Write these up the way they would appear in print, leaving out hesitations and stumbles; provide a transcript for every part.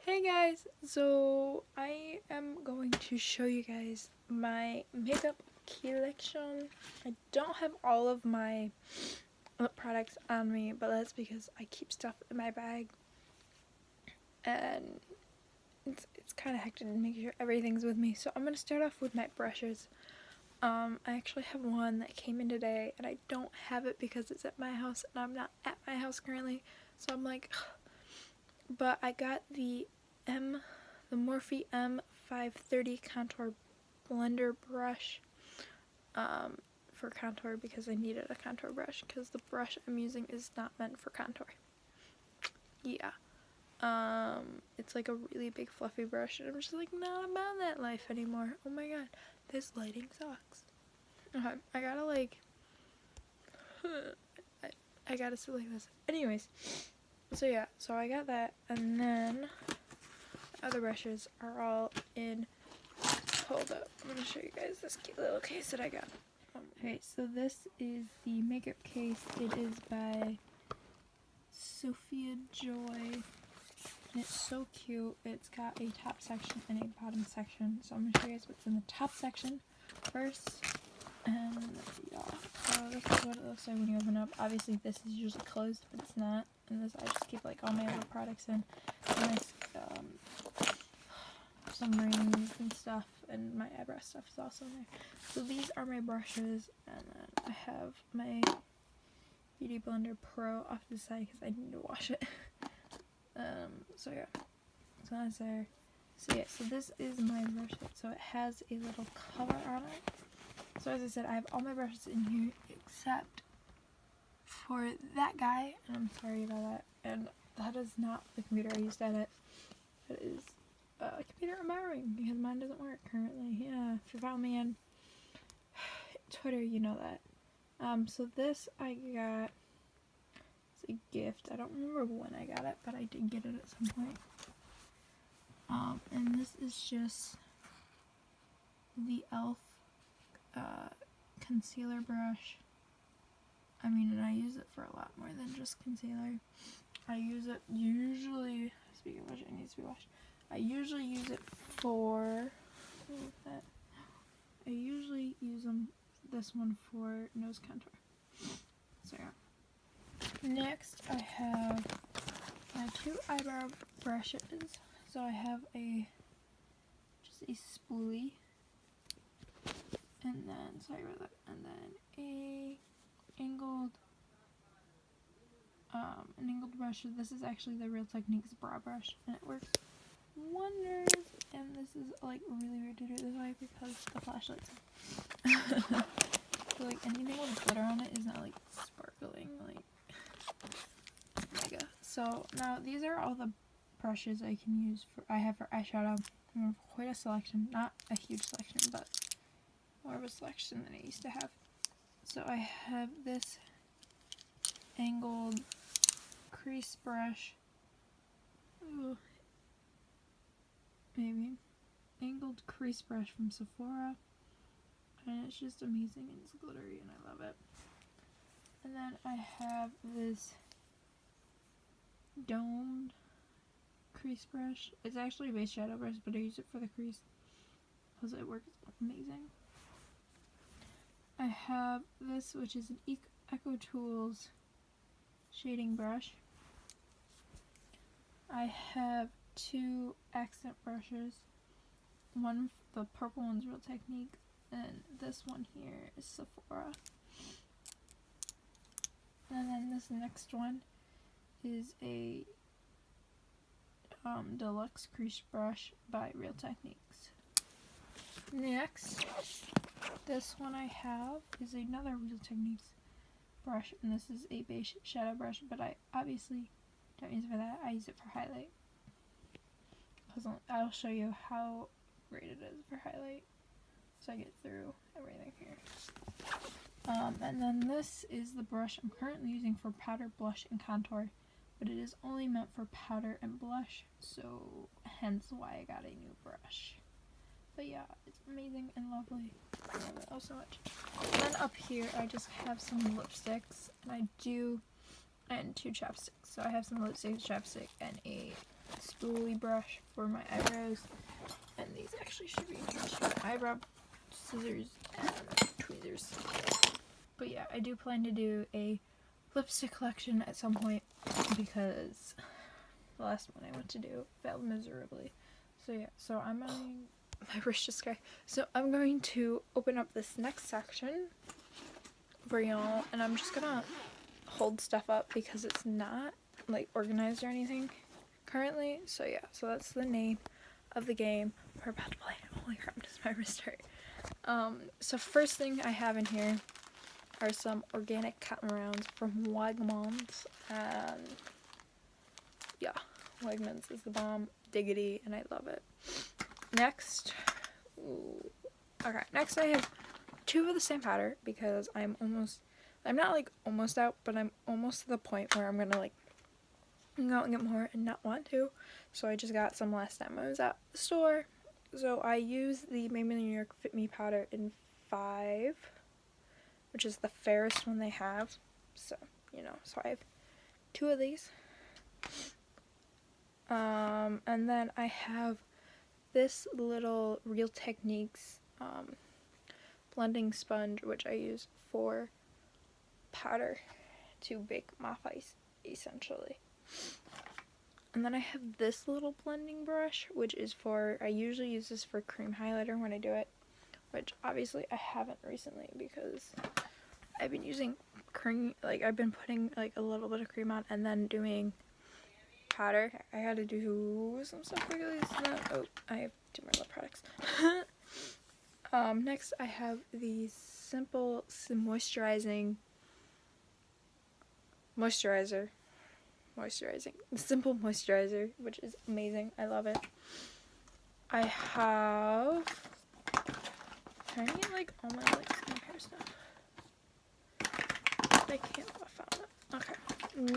Hey guys, so I am going to show you guys my makeup collection. I don't have all of my lip products on me, but that's because I keep stuff in my bag and it's kind of hectic to make sure everything's with me. So I'm going to start off with my brushes. I actually have one that came in today and I don't have it because it's at my house and I'm not at my house currently, so I'm like but I got the Morphe M530 contour blender brush for contour because I needed a contour brush because the brush I'm using is not meant for contour. Yeah. It's like a really big fluffy brush and I'm just like not about that life anymore. Oh my god, this lighting sucks. Okay, I gotta like I gotta sit like this. Anyways, so yeah, so I got that, and then the other brushes are all in. Hold up, I'm gonna show you guys this cute little case that I got. Okay, so this is the makeup case. It is by Sophia Joy, and it's so cute. It's got a top section and a bottom section. So I'm gonna show you guys what's in the top section first. And yeah, so this is what it looks like when you open up. Obviously this is usually closed, but it's not. And this I just keep like all my other products in. And some rings and stuff, and my eyebrow stuff is also in there. So these are my brushes, and then I have my Beauty Blender Pro off to the side because I need to wash it. So yeah, so that's there. So yeah, so this is my brush. So it has a little cover on it. So as I said, I have all my brushes in here except for that guy, and I'm sorry about that, and that is not the computer I used to edit. That is a computer I'm borrowing because mine doesn't work currently. Yeah, if you follow me on Twitter, you know that. So this I got as a gift. I don't remember when I got it, but I did get it at some point. And this is just the e.l.f. Concealer brush. I mean, and I use it for a lot more than just concealer. I use it usually, speaking of which, it needs to be washed. I usually use it for, I usually use this one for nose contour. So yeah. Next, I have my two eyebrow brushes. So I have just a spoolie. And then, sorry about that, and then an angled brush. This is actually the Real Techniques brow brush, and it works wonders. And this is like really weird to do this way because the flashlight's on. So like anything with glitter on it is not like sparkling, like mega. So now these are all the brushes I can use I have for eyeshadow. I have quite a selection, not a huge selection, but more of a selection than I used to have. So I have this angled crease brush. Ooh, maybe. Angled crease brush from Sephora. And it's just amazing and it's glittery and I love it. And then I have this domed crease brush. It's actually a base shadow brush, but I use it for the crease because it works amazing. I have this, which is an Echo Tools shading brush. I have two accent brushes. One, the purple one's Real Techniques, and this one here is Sephora. And then this next one is a deluxe crease brush by Real Techniques. Next, this one I have is another Real Techniques brush, and this is a base shadow brush, but I obviously don't use it for that. I use it for highlight. I'll show you how great it is for highlight, so I get through everything here. And then this is the brush I'm currently using for powder, blush, and contour, but it is only meant for powder and blush, so hence why I got a new brush. But yeah, it's amazing and lovely. I love it all so much. And then up here, I just have some lipsticks, and two chapsticks. So I have some lipsticks, chapstick, and a spoolie brush for my eyebrows. And these actually should be eyebrow scissors and tweezers. But yeah, I do plan to do a lipstick collection at some point because the last one I went to do failed miserably. So yeah, so I'm going, my wrist just got, so I'm going to open up this next section for y'all, and I'm just gonna hold stuff up because it's not like organized or anything currently. So yeah, so that's the name of the game we're about to play. Holy crap, does my wrist hurt? So first thing I have in here are some organic cotton rounds from Wegmans, and yeah, Wegmans is the bomb, diggity, and I love it. Next, next I have 2 of the same powder because I'm not like almost out, but I'm almost to the point where I'm gonna like go out and get more and not want to. So I just got some last time I was at the store. So I use the Maybelline New York Fit Me powder in 5, which is the fairest one they have. So, you know, so I have 2 of these. And then I have this little Real Techniques blending sponge, which I use for powder to bake my face, essentially. And then I have this little blending brush, which is for, I usually use this for cream highlighter when I do it, which obviously I haven't recently because I've been using cream, like I've been putting like a little bit of cream on and then doing powder. I gotta do some stuff quickly. Oh, I have 2 more lip products. Next I have the simple moisturizing simple moisturizer, which is amazing. I love it. I have, I need like all my like skincare stuff. I can't, I found it. Okay.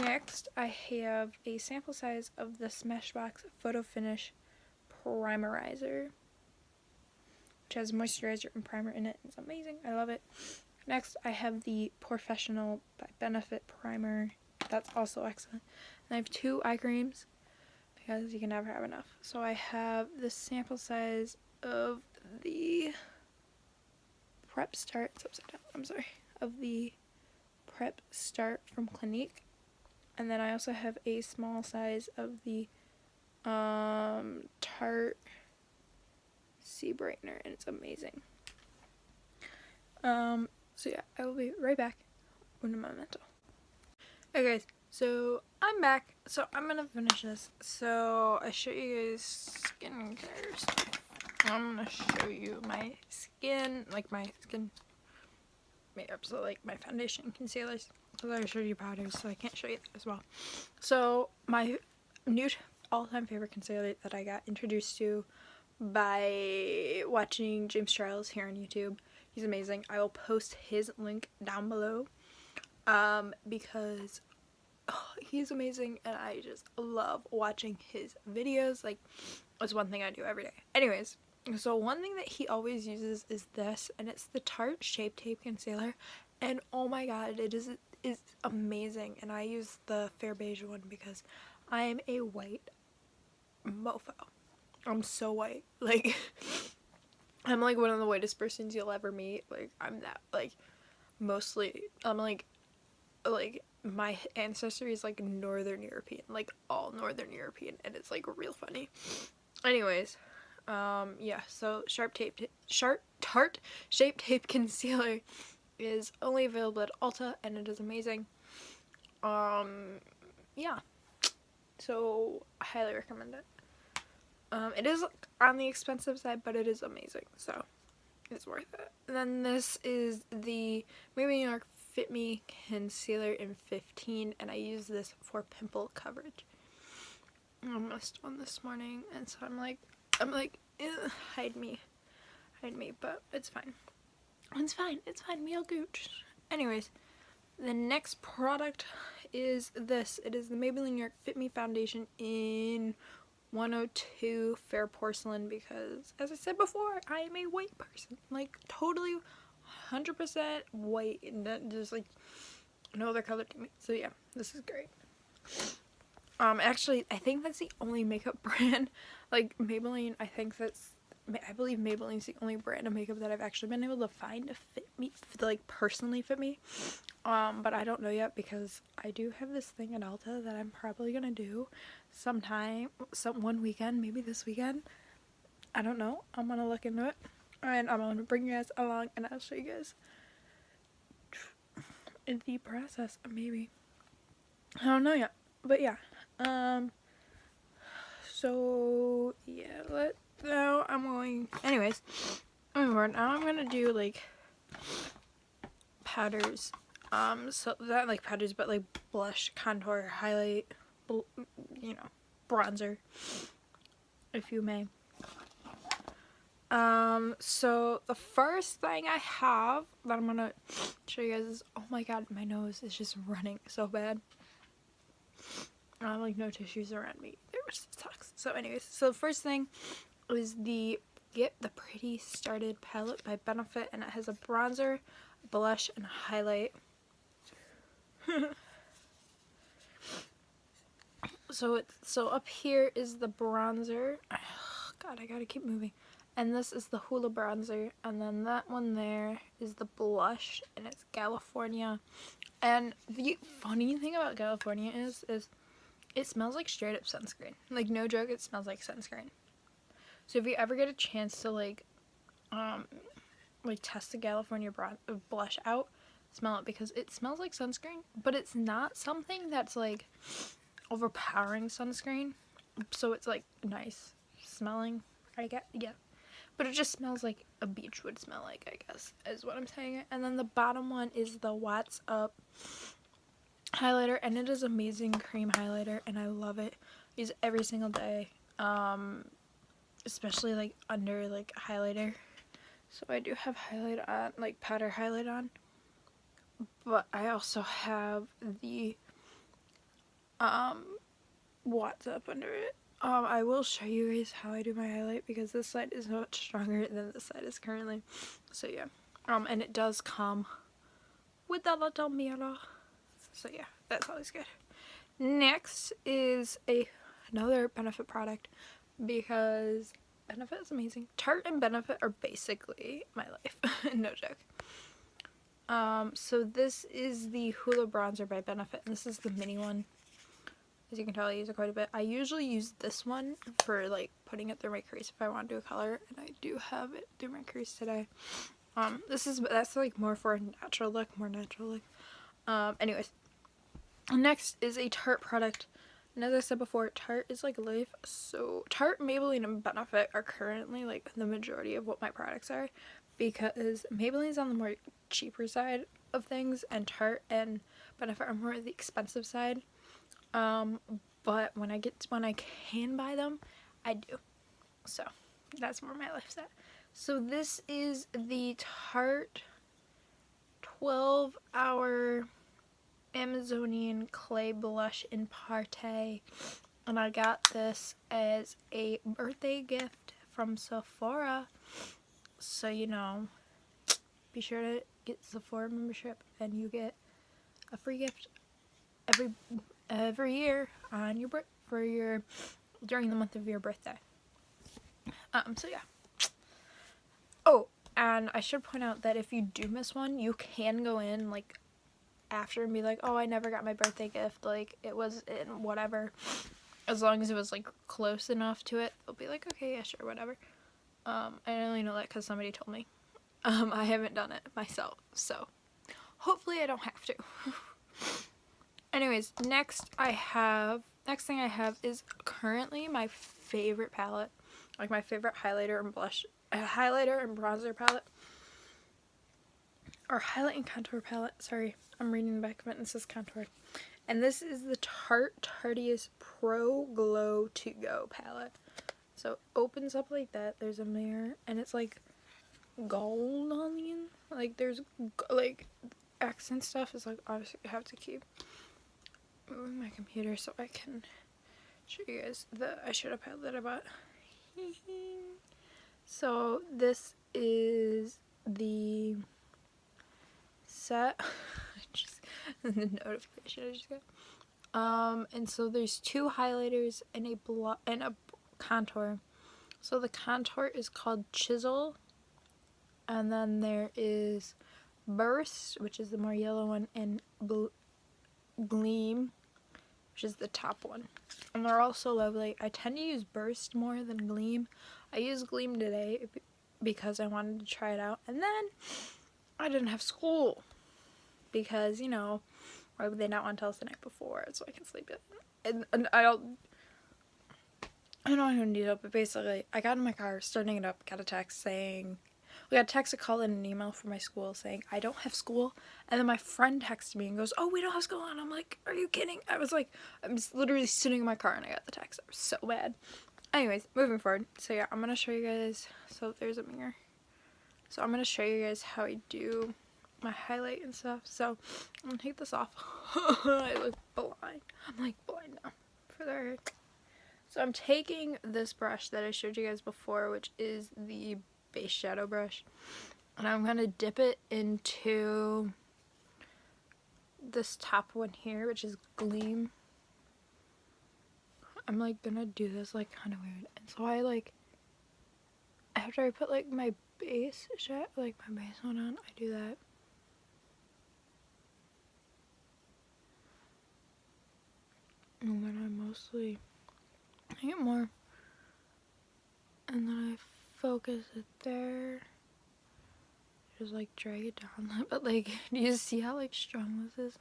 Next, I have a sample size of the Smashbox Photo Finish Primerizer, which has moisturizer and primer in it. It's amazing. I love it. Next, I have the Professional by Benefit Primer. That's also excellent. And I have 2 eye creams because you can never have enough. So I have the sample size of the Prep Start. It's upside down. I'm sorry. Of the Prep Start from Clinique. And then I also have a small size of the Tarte Sea Brightener, and it's amazing. So yeah, I will be right back with my mental. Okay guys, so I'm back. So I'm gonna finish this. So I show you guys skincare stuff. I'm gonna show you my skin, like my skin makeup, so like my foundation, concealers. Because I showed you powders, so I can't show you that as well. So my new all-time favorite concealer that I got introduced to by watching James Charles here on YouTube. He's amazing. I will post his link down below because he's amazing and I just love watching his videos. Like, it's one thing I do every day. Anyways, so one thing that he always uses is this, and it's the Tarte Shape Tape Concealer, and oh my god, it is amazing. And I use the fair beige one because I am a white mofo. I'm so white. Like, I'm like one of the whitest persons you'll ever meet. Like, I'm that, like, mostly, I'm like my ancestry is like Northern European, like all Northern European, and it's like real funny. Anyways, yeah, so Tarte Shape Tape Concealer is only available at Ulta, and it is amazing. Yeah, so I highly recommend it. It is on the expensive side, but it is amazing, so it's worth it. And then this is the Maybelline New York Fit Me Concealer in 15, and I use this for pimple coverage. I missed one this morning, and so I'm like, hide me, but it's fine. It's fine, me all gooch. Anyways, the next product is this. It is the Maybelline New York Fit Me Foundation in 102 Fair Porcelain, because as I said before, I am a white person, like totally 100% white, and that there's like no other color to me. So yeah, this is great. Actually, I think that's the only makeup brand, like Maybelline, I believe Maybelline's the only brand of makeup that I've actually been able to find to fit me, to like personally fit me. But I don't know yet because I do have this thing at Ulta that I'm probably gonna do one weekend, maybe this weekend. I don't know. I'm gonna look into it and I'm gonna bring you guys along and I'll show you guys in the process, maybe. I don't know yet, but yeah. So yeah, now I'm going, anyways, now I'm gonna do like powders, so not like powders, but like blush, contour, highlight, you know, bronzer, if you may. So the first thing I have that I'm gonna show you guys is, oh my god, my nose is just running so bad. Like no tissues around me. It sucks. So anyways, so the first thing is the Get the Pretty Started palette by Benefit, and it has a bronzer, blush, and highlight. So up here is the bronzer. Oh, god, I gotta keep moving. And this is the Hoola bronzer, and then that one there is the blush, and it's California. And the funny thing about California is it smells like straight up sunscreen. Like no joke, it smells like sunscreen. So if you ever get a chance to like test the California blush out, smell it, because it smells like sunscreen, but it's not something that's like overpowering sunscreen. So it's like nice smelling, I get, yeah. But it just smells like a beach would smell like, I guess, is what I'm saying. And then the bottom one is the What's Up highlighter, and it is amazing cream highlighter, and I love it. I use it every single day, especially like under like highlighter. So I do have highlight on, like powder highlight on, but I also have the What's Up under it. I will show you guys how I do my highlight because this side is much stronger than this side is currently. So yeah. And it does come with a little mirror. So yeah, that's always good. Next is another Benefit product because Benefit is amazing. Tarte and Benefit are basically my life. No joke. So this is the Hoola bronzer by Benefit, and this is the mini one. As you can tell, I use it quite a bit. I usually use this one for like putting it through my crease if I want to do a color, and I do have it through my crease today. That's like more for a natural look, anyways. Next is a Tarte product, and as I said before, Tarte is like life. So Tarte, Maybelline, and Benefit are currently like the majority of what my products are, because Maybelline's on the more cheaper side of things, and Tarte and Benefit are more the expensive side. But when I can buy them, I do. So that's where my life's at. So this is the Tarte 12-hour Amazonian clay blush in Partey, and I got this as a birthday gift from Sephora. So you know, be sure to get Sephora membership, and you get a free gift every year on during the month of your birthday. So yeah. Oh, and I should point out that if you do miss one, you can go in like after and be like, oh, I never got my birthday gift, like it was in whatever, as long as it was like close enough to it, they'll be like, okay, yeah, sure, whatever. I only know that because somebody told me. I haven't done it myself, so hopefully I don't have to. Anyways, next thing I have is currently my favorite palette, like my favorite highlighter and bronzer palette, or highlight and contour palette. Sorry, I'm reading the back of it and it says contour. And this is the Tarteist Pro Glow To Go palette. So it opens up like that. There's a mirror, and it's like gold on the end. Like there's like accent stuff is like, obviously I have to keep moving my computer so I can show you guys the eyeshadow palette that I bought. So this is the set. The notification I just got. And so there's 2 highlighters and a contour. So the contour is called Chisel, and then there is Burst, which is the more yellow one, and Gleam, which is the top one. And they're all so lovely. I tend to use Burst more than Gleam. I used Gleam today because I wanted to try it out, and then I didn't have school because, you know, why would they not want to tell us the night before so I can sleep it? And I don't know I don't need it, but basically I got in my car, starting it up, got a text saying, we got a text, a call, and an email from my school saying I don't have school. And then my friend texted me and goes, oh, we don't have school. And I'm like, are you kidding? I was literally sitting in my car and I got the text. I was so bad. Anyways, moving forward. So yeah, I'm gonna show you guys. So there's a mirror. So I'm gonna show you guys how I do my highlight and stuff. So I'm gonna take this off. I look blind. I'm like blind now. For the So I'm taking this brush that I showed you guys before, which is the base shadow brush, and I'm gonna dip it into this top one here, which is Gleam. I'm like gonna do this like kind of weird, and so after I put like my base one on, I do that. And then I get more, and then I focus it there, just like drag it down. But like, do you see how like strong this is?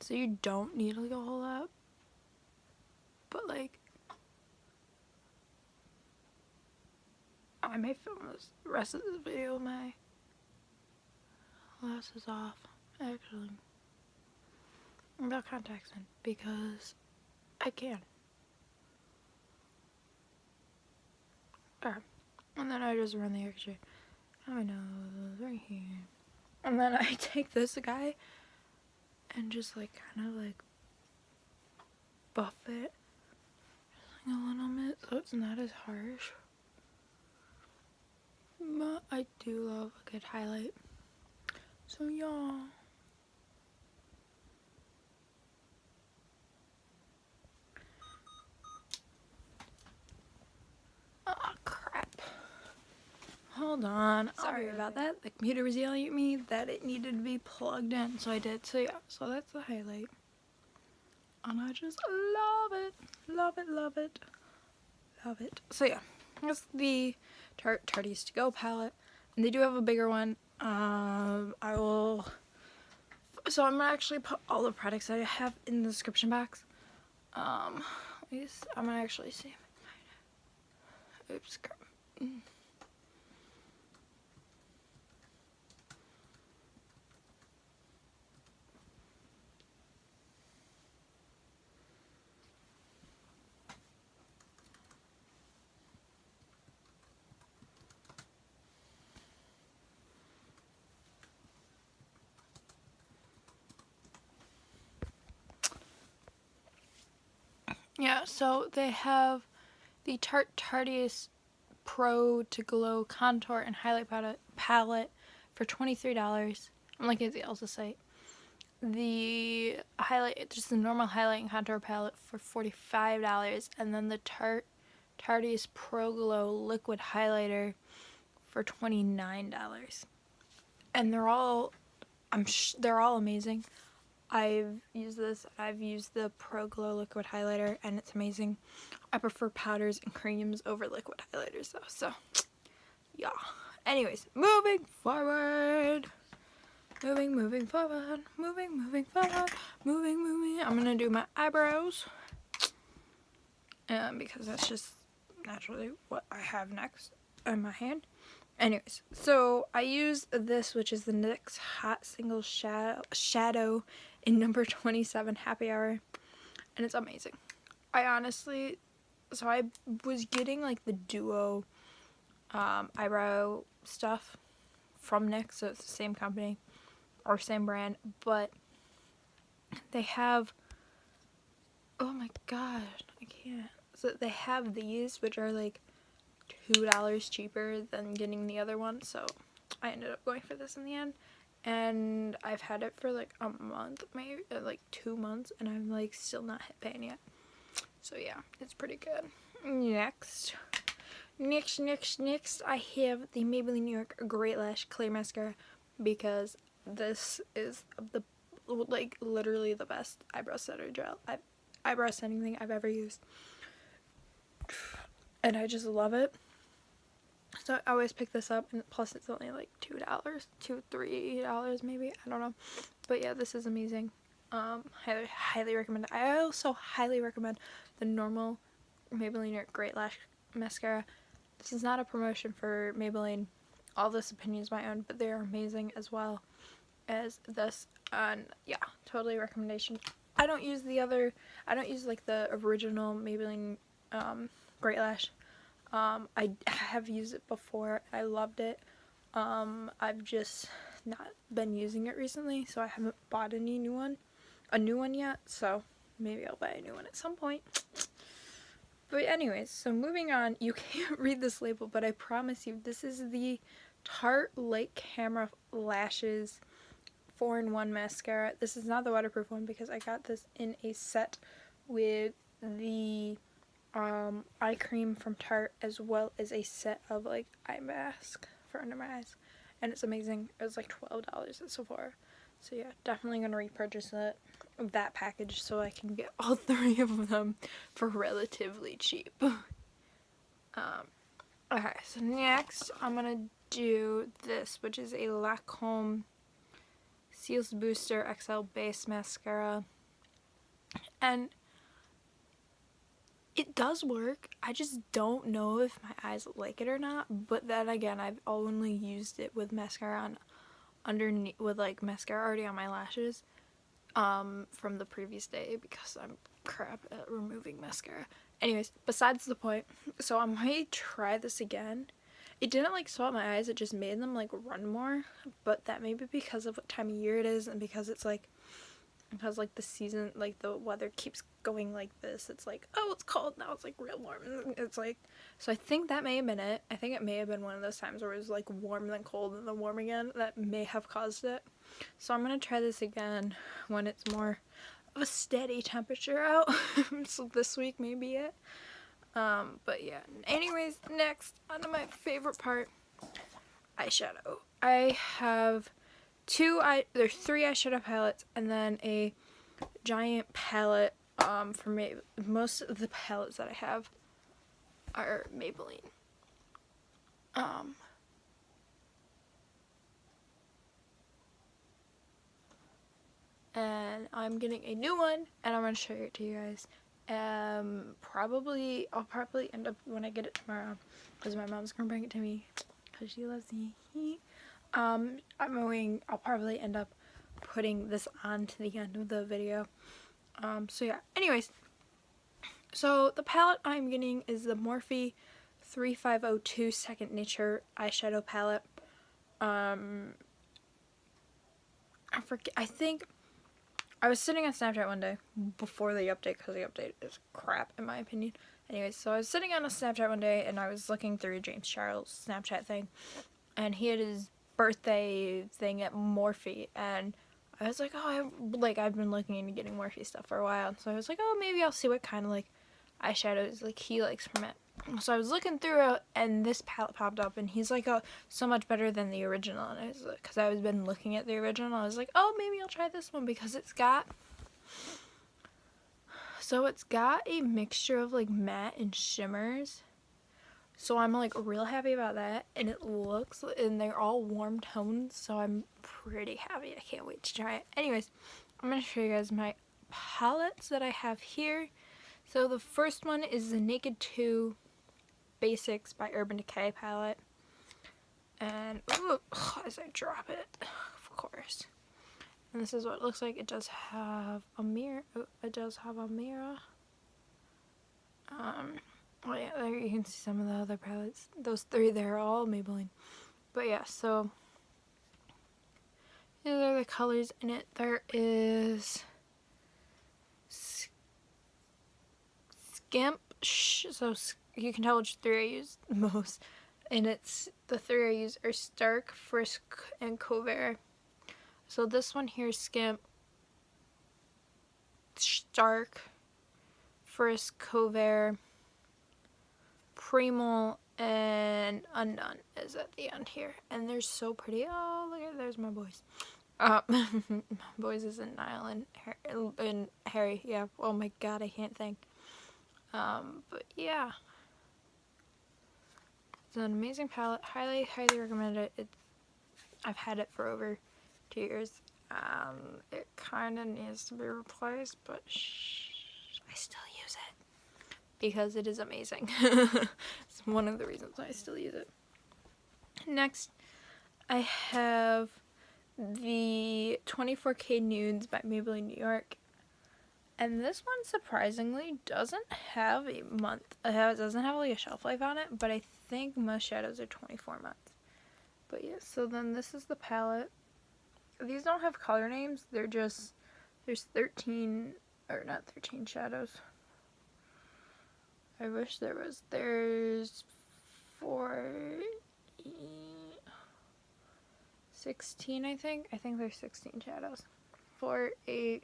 So you don't need like a whole lot, but like I may film this the rest of this video with my glasses off, actually, without contacts in, because I can. Alright. And then I just run the extra on my nose right here. And then I take this guy and just like kind of like buff it just like a little bit so it's not as harsh. But I do love a good highlight. So yeah. Hold on. Sorry about that. The computer was yelling at me that it needed to be plugged in, so I did. So yeah, so that's the highlight. And I just love it. Love it, love it. Love it. So yeah, that's the Tarte's To Go palette. And they do have a bigger one. So I'm gonna actually put all the products that I have in the description box. I'm gonna actually see. Oops, crap. Yeah, so they have the Tarte's Pro to Glow Contour and Highlight Palette for $23. I'm looking at the Elsa site. The just the normal highlight and contour palette for $45, and then the Tarte's Pro Glow Liquid Highlighter for $29. And they're all amazing. I've used this. I've used the Pro Glow Liquid Highlighter, and it's amazing. I prefer powders and creams over liquid highlighters, though. So, yeah. Anyways, moving forward. Moving forward. Moving forward. Moving. I'm gonna do my eyebrows. Because that's just naturally what I have next in my hand. Anyways, so I use this, which is the NYX Hot Single Shadow in number 27 Happy Hour, and it's amazing. I was getting like the duo eyebrow stuff from NYX, so it's the same company or same brand, but they have, oh my god, I can't. So they have these, which are like $2 cheaper than getting the other one, so I ended up going for this in the end. and I've had it for like a month, maybe like 2 months, and I'm like still not hit pan yet. So yeah, it's pretty good. Next, I have the Maybelline New York Great Lash Clear Mascara, because this is the, like, literally the best eyebrow setting thing I've ever used, and I just love it. So I always pick this up, and plus it's only like $2, $3 maybe, I don't know. But yeah, this is amazing. Highly recommend it. I also highly recommend the normal Maybelline Great Lash Mascara. This is not a promotion for Maybelline. All this opinion is my own, but they are amazing as well as this. And yeah, totally recommendation. I don't use like the original Maybelline Great Lash. I have used it before. I loved it. I've just not been using it recently, so I haven't bought a new one yet, so maybe I'll buy a new one at some point. But anyways, so moving on, you can't read this label, but I promise you, this is the Tarte Light Camera Lashes 4-in-1 mascara. This is not the waterproof one, because I got this in a set with the eye cream from Tarte, as well as a set of like eye mask for under my eyes, and it's amazing. It was like $12 at Sephora, so yeah, definitely gonna repurchase that package so I can get all 3 of them for relatively cheap. Okay, so next I'm gonna do this, which is a Lancome Cils Booster XL Base Mascara, and it does work. I just don't know if my eyes like it or not, but then again, I've only used it with mascara on underneath, with like mascara already on my lashes from the previous day, because I'm crap at removing mascara. Anyways, besides the point, so I might try this again. It didn't like swell my eyes, it just made them like run more, but that may be because of what time of year it is, and because it's like, because like the season, like the weather keeps going like this. It's like, oh, it's cold, now it's like real warm. It's like, so I think that may have been it. I think it may have been one of those times where it was like warm then cold and then warm again. That may have caused it. So I'm gonna try this again when it's more of a steady temperature out. So this week may be it. But yeah, anyways, next on to my favorite part, eyeshadow. I have there's 3 eyeshadow palettes, and then a giant palette. For me, most of the palettes that I have are Maybelline. And I'm getting a new one, and I'm gonna show it to you guys. I'll probably end up, when I get it tomorrow, because my mom's gonna bring it to me because she loves me. I'll probably end up putting this on to the end of the video. So yeah, anyways, so the palette I'm getting is the Morphe 3502 Second Nature eyeshadow palette. I think I was sitting on Snapchat one day before the update, because the update is crap in my opinion. Anyways, so I was sitting on a Snapchat one day, and I was looking through James Charles' Snapchat thing, and he had his birthday thing at Morphe, and I was like, oh, I've been looking into getting Morphe stuff for a while, so I was like, oh, maybe I'll see what kind of like eyeshadows like he likes from it. So I was looking through it, and this palette popped up, and he's like, oh, so much better than the original. And I was like, because I was been looking at the original, I was like, oh, maybe I'll try this one, because it's got a mixture of like matte and shimmers. So I'm like real happy about that, and and they're all warm tones, so I'm pretty happy. I can't wait to try it. Anyways, I'm gonna show you guys my palettes that I have here. So the first one is the Naked 2 Basics by Urban Decay palette, and ooh, as I drop it, of course. And this is what it looks like. It does have a mirror. Oh, it does have a mirror. Oh yeah, there you can see some of the other palettes. Those 3 there are all Maybelline. But yeah, so these are the colors in it. There is Skimp, so you can tell which 3 I use most. And it's the 3 I use are Stark, Frisk, and Cover. So this one here is Skimp, Stark, Frisk, Cover, Primal, and Undone is at the end here. And they're so pretty. Oh, look at, there's my boys. My boys is in Niall and Harry. Yeah. Oh my god, I can't think. But yeah. It's an amazing palette. Highly, highly recommend it. I've had it for over 2 years. It kind of needs to be replaced, but I still use it because it is amazing. It's one of the reasons I still use it. Next, I have the 24K Nudes by Maybelline New York. And this one surprisingly doesn't have a month. It doesn't have like a shelf life on it, but I think most shadows are 24 months. But yeah, so then this is the palette. These don't have color names. They're just, there's 13, or not 13 shadows. I wish there was. There's 16, I think. I think there's 16 shadows. 4, 8,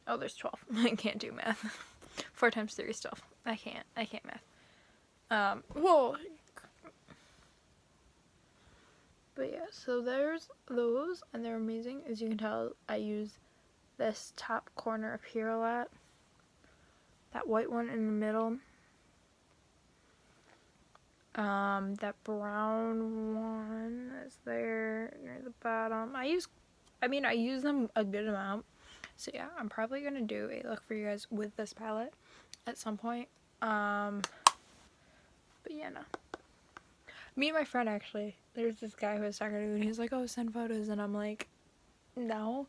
oh, there's 12. I can't do math. 4 times 3 is 12. I can't math. Whoa. But yeah, so there's those, and they're amazing. As you can tell, I use this top corner up here a lot. That white one in the middle. That brown one is there near the bottom. I use them a good amount. So yeah, I'm probably gonna do a look for you guys with this palette at some point. But yeah, no. Me and my friend, actually, there's this guy who I was talking to, and he's like, oh, send photos, and I'm like, no.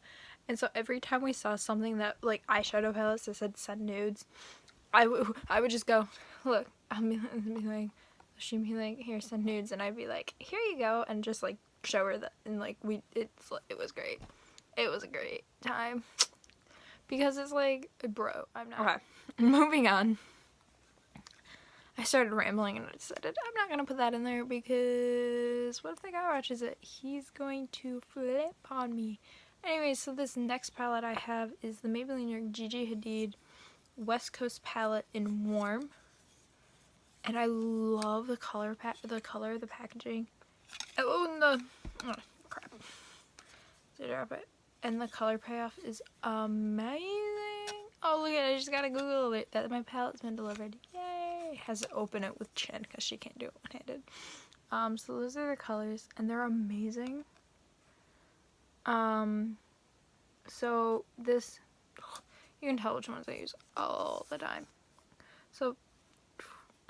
And so every time we saw something that, like, eyeshadow palettes that said send nudes, I would just go, look, she'd be like, here, send nudes, and I'd be like, here you go, and just, like, show her that, and, like, it was great. It was a great time. Because it's like, bro, I'm not. Okay, moving on. I started rambling and I decided I'm not going to put that in there because what if the guy watches it? He's going to flip on me. Anyway, so this next palette I have is the Maybelline New York Gigi Hadid West Coast palette in Warm. And I love the color, the packaging. Oh, crap. Did I drop it? And the color payoff is amazing. Oh, look at it. I just got a Google alert that my palette's been delivered. Yay. Has to open it with Chin because she can't do it one-handed. So those are the colors, and they're amazing. So this, you can tell which ones I use all the time. So,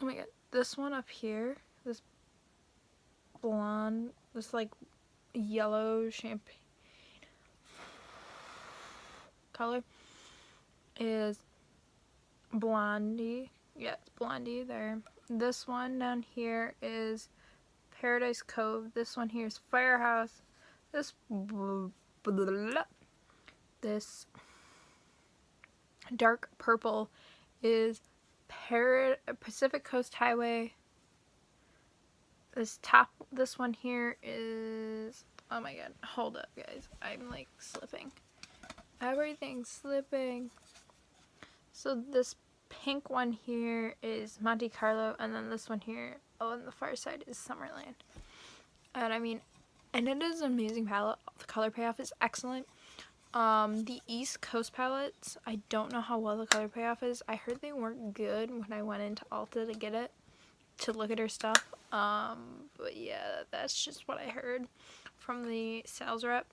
oh my god, this one up here, this blonde, this like yellow champagne color is Blondie. Yeah, it's Blondie there. This one down here is Paradise Cove. This one here is Firehouse. This dark purple is Pacific Coast Highway. This one here is, oh my god, hold up guys, I'm like slipping. Everything's slipping. So this pink one here is Monte Carlo, and then this one here, oh, on the far side is Summerland. And I mean, and it is an amazing palette. The color payoff is excellent. The East Coast palettes, I don't know how well the color payoff is. I heard they weren't good when I went into Ulta to get it, to look at her stuff. But yeah, that's just what I heard from the sales rep.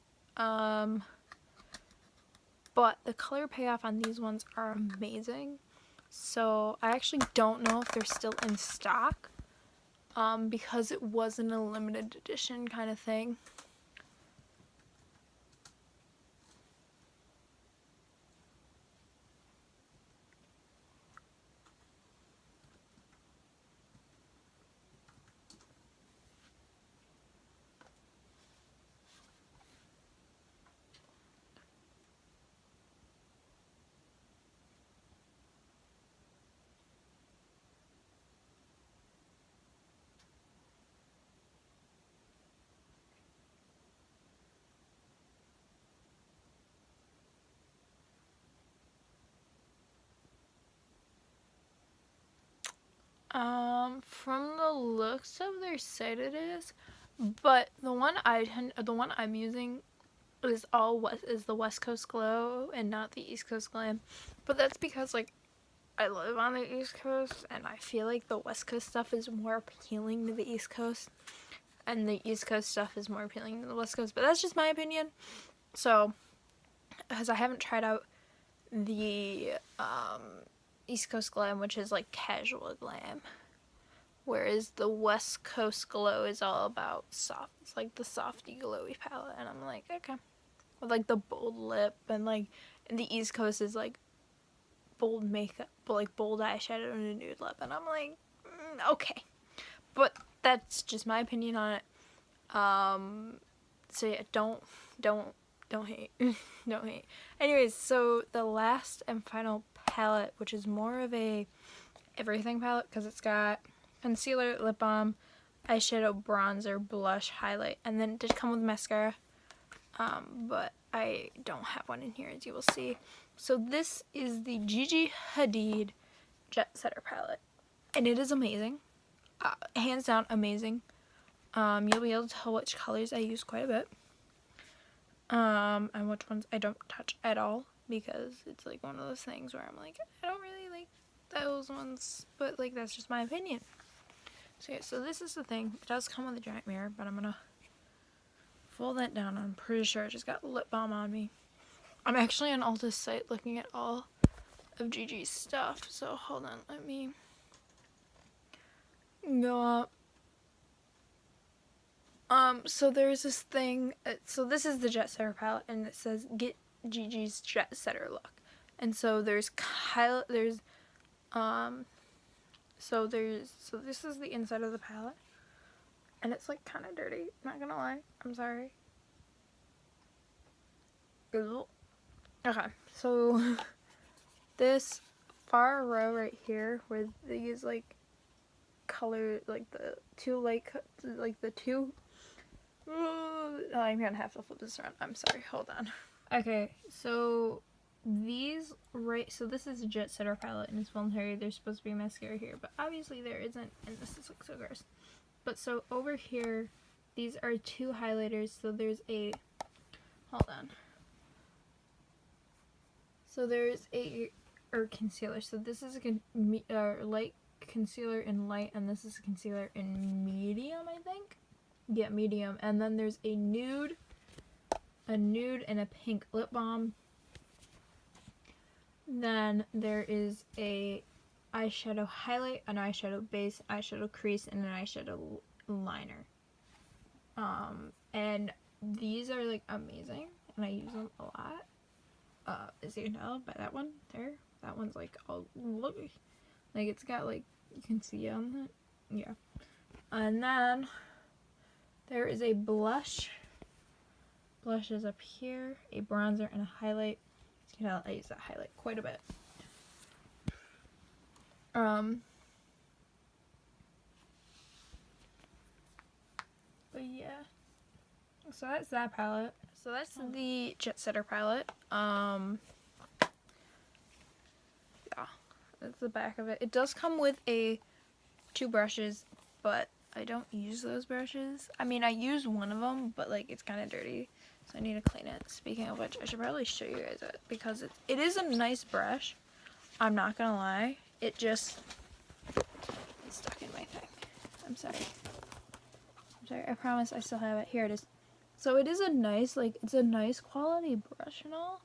But the color payoff on these ones are amazing. So I actually don't know if they're still in stock, because it wasn't a limited edition kind of thing. From the looks of their site it is, but the one I'm using is the West Coast Glow and not the East Coast Glam. But that's because like I live on the East Coast and I feel like the West Coast stuff is more appealing to the East Coast and the East Coast stuff is more appealing to the West Coast. But that's just my opinion. So, because I haven't tried out the East Coast Glam, which is like casual glam, whereas the West Coast Glow is all about soft. It's like the softy glowy palette, and I'm like, okay, with like the bold lip, and like and the East Coast is like bold makeup, but like bold eyeshadow and a nude lip, and I'm like, okay, but that's just my opinion on it. So yeah, don't hate. Don't hate. Anyways, so the last and final palette, which is more of a everything palette because it's got concealer, lip balm, eyeshadow, bronzer, blush, highlight, and then it did come with mascara, but I don't have one in here, as you will see. So this is the Gigi Hadid Jet Setter palette, and it is amazing. Hands down amazing. You'll be able to tell which colors I use quite a bit. And which ones I don't touch at all, because it's like one of those things where I'm like, I don't really like those ones, but like that's just my opinion. So yeah, so this is the thing. It does come with a giant mirror, but I'm gonna fold that down. I'm pretty sure I just got lip balm on me. I'm actually on Ulta's site looking at all of Gigi's stuff, so hold on, let me go up. So there's this thing, so this is the Jet Setter palette, and it says, get Gigi's Jet Setter look. And so there's so this is the inside of the palette, and it's like kind of dirty, not gonna lie, I'm sorry. Okay, so this far row right here, where these like color, like the two I'm gonna have to flip this around. I'm sorry, hold on. Okay, so so this is a Jet Setter palette and it's voluntary. There's supposed to be mascara here, but obviously there isn't, and this is like so gross. But so over here, these are two highlighters. So there's hold on. So there's concealer. So this is a light concealer in light, and this is a concealer in medium, I think. Yeah, medium. And then there's a nude and a pink lip balm. Then there is a eyeshadow highlight, an eyeshadow base, eyeshadow crease, and an eyeshadow liner. And these are like amazing, and I use them a lot. As you can tell by that one there, that one's like all look, like it's got like, you can see on that, yeah. And then there is a blush. Blush is up here, a bronzer, and a highlight. As you can tell, I use that highlight quite a bit. But yeah. So that's that palette. So that's the Jet Setter palette. Yeah. That's the back of it. It does come with two brushes, but I don't use those brushes. I mean, I use one of them, but like it's kind of dirty, so I need to clean it. Speaking of which, I should probably show you guys it, because it is a nice brush. I'm not gonna lie. It just it's stuck in my thing. I'm sorry. I promise I still have it. Here it is. So it is a nice, like, it's a nice quality brush and all.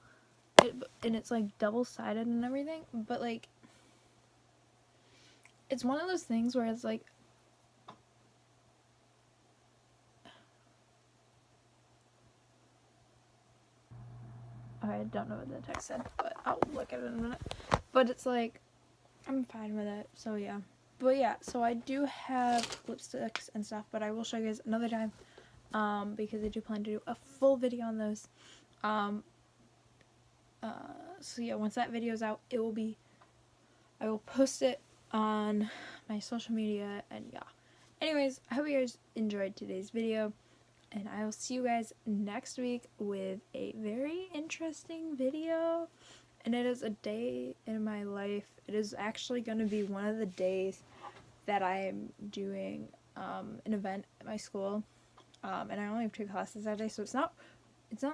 And it's like double-sided and everything, but like it's one of those things where it's like I don't know what the text said, but I'll look at it in a minute. But it's like, I'm fine with it, so yeah. But yeah, so I do have lipsticks and stuff, but I will show you guys another time, because I do plan to do a full video on those. So yeah, once that video's out, I will post it on my social media, and yeah. Anyways, I hope you guys enjoyed today's video, and I will see you guys next week with a very interesting video. And it is a day in my life. It is actually going to be one of the days that I'm doing an event at my school, and I only have 2 classes that day, so it's not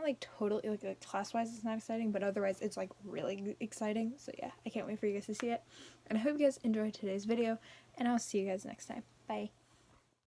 like totally like class-wise it's not exciting, but otherwise it's like really exciting. So yeah, I can't wait for you guys to see it, and I hope you guys enjoyed today's video, and I'll see you guys next time. Bye.